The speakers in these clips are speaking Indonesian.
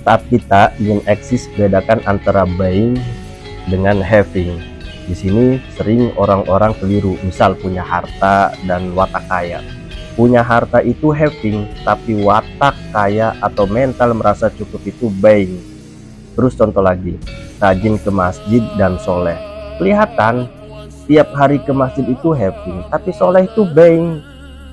Saat kita ingin eksis, bedakan antara buying dengan having. Di sini sering orang-orang keliru, misal punya harta dan watak kaya. Punya harta itu having, tapi watak kaya atau mental merasa cukup itu buying. Terus contoh lagi, rajin ke masjid dan soleh. Kelihatan tiap hari ke masjid itu having, tapi soleh itu buying.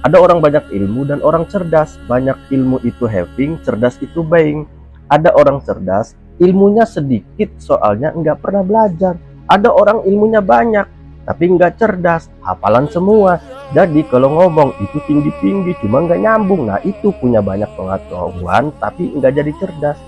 Ada orang banyak ilmu dan orang cerdas. Banyak ilmu itu having, cerdas itu buying. Ada orang cerdas, ilmunya sedikit soalnya nggak pernah belajar. Ada orang ilmunya banyak, tapi nggak cerdas, hafalan semua. Jadi kalau ngomong itu tinggi-tinggi, cuma nggak nyambung. Nah itu punya banyak pengetahuan, tapi nggak jadi cerdas.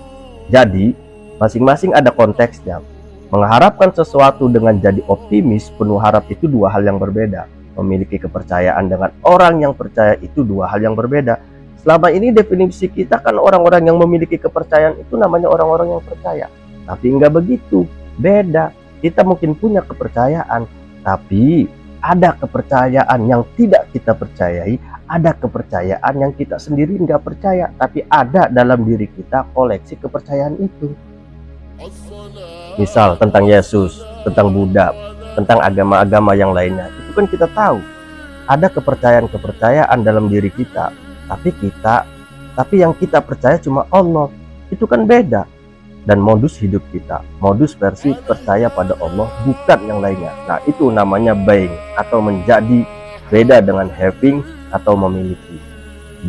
Jadi masing-masing ada konteksnya. Mengharapkan sesuatu dengan jadi optimis, penuh harap itu dua hal yang berbeda. Memiliki kepercayaan dengan orang yang percaya itu dua hal yang berbeda. Selama ini definisi kita kan orang-orang yang memiliki kepercayaan itu namanya orang-orang yang percaya. Tapi enggak begitu, beda. Kita mungkin punya kepercayaan, tapi ada kepercayaan yang tidak kita percayai, ada kepercayaan yang kita sendiri enggak percaya, tapi ada dalam diri kita koleksi kepercayaan itu. Misal tentang Yesus, tentang Buddha, tentang agama-agama yang lainnya, itu kan kita tahu ada kepercayaan-kepercayaan dalam diri kita, tapi yang kita percaya cuma Allah. Itu kan beda. Dan modus hidup kita, modus versi percaya pada Allah, bukan yang lainnya. Nah itu namanya buying atau menjadi, beda dengan having atau memiliki.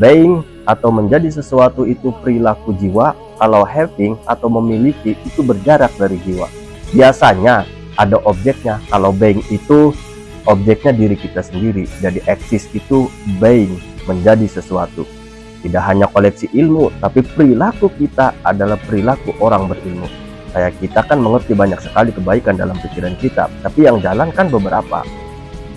Buying atau menjadi sesuatu itu perilaku jiwa, kalau having atau memiliki itu berjarak dari jiwa. Biasanya ada objeknya. Kalau buying itu objeknya diri kita sendiri. Jadi eksis itu buying, menjadi sesuatu. Tidak hanya koleksi ilmu, tapi perilaku kita adalah perilaku orang berilmu. Kayak kita kan mengerti banyak sekali kebaikan dalam pikiran kita, tapi yang jalan kan beberapa.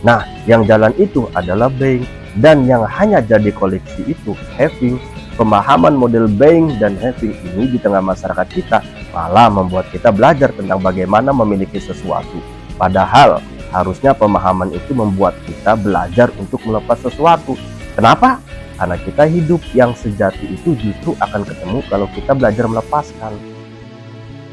Nah, yang jalan itu adalah buying, dan yang hanya jadi koleksi itu having. Pemahaman model buying dan having ini di tengah masyarakat kita malah membuat kita belajar tentang bagaimana memiliki sesuatu. Padahal harusnya pemahaman itu membuat kita belajar untuk melepas sesuatu. Kenapa? Karena kita hidup yang sejati itu justru akan ketemu kalau kita belajar melepaskan.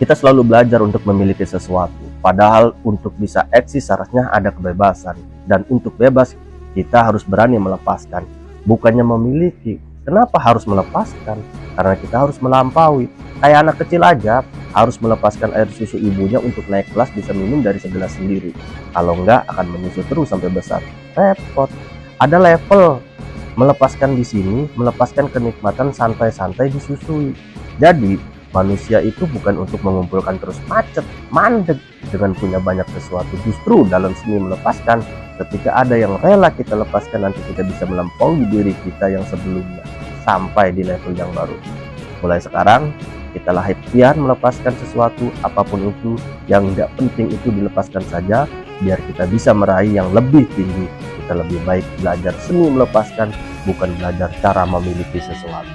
Kita selalu belajar untuk memiliki sesuatu, padahal untuk bisa eksis seharusnya ada kebebasan. Dan untuk bebas, kita harus berani melepaskan, bukannya memiliki. Kenapa harus melepaskan? Karena kita harus melampaui. Kayak anak kecil aja, harus melepaskan air susu ibunya untuk naik kelas bisa minum dari segelas sendiri. Kalau enggak, akan menyusut terus sampai besar. Repot. Ada level. Melepaskan di sini, melepaskan kenikmatan santai-santai disusui. Jadi, manusia itu bukan untuk mengumpulkan terus macet, mandek dengan punya banyak sesuatu. Justru dalam seni melepaskan, ketika ada yang rela kita lepaskan, nanti kita bisa melampaui diri kita yang sebelumnya, sampai di level yang baru. Mulai sekarang, kita lah ikhtiar melepaskan sesuatu, apapun itu, yang tidak penting itu dilepaskan saja, biar kita bisa meraih yang lebih tinggi. Kita lebih baik belajar seni melepaskan, bukan belajar cara memiliki sesuatu.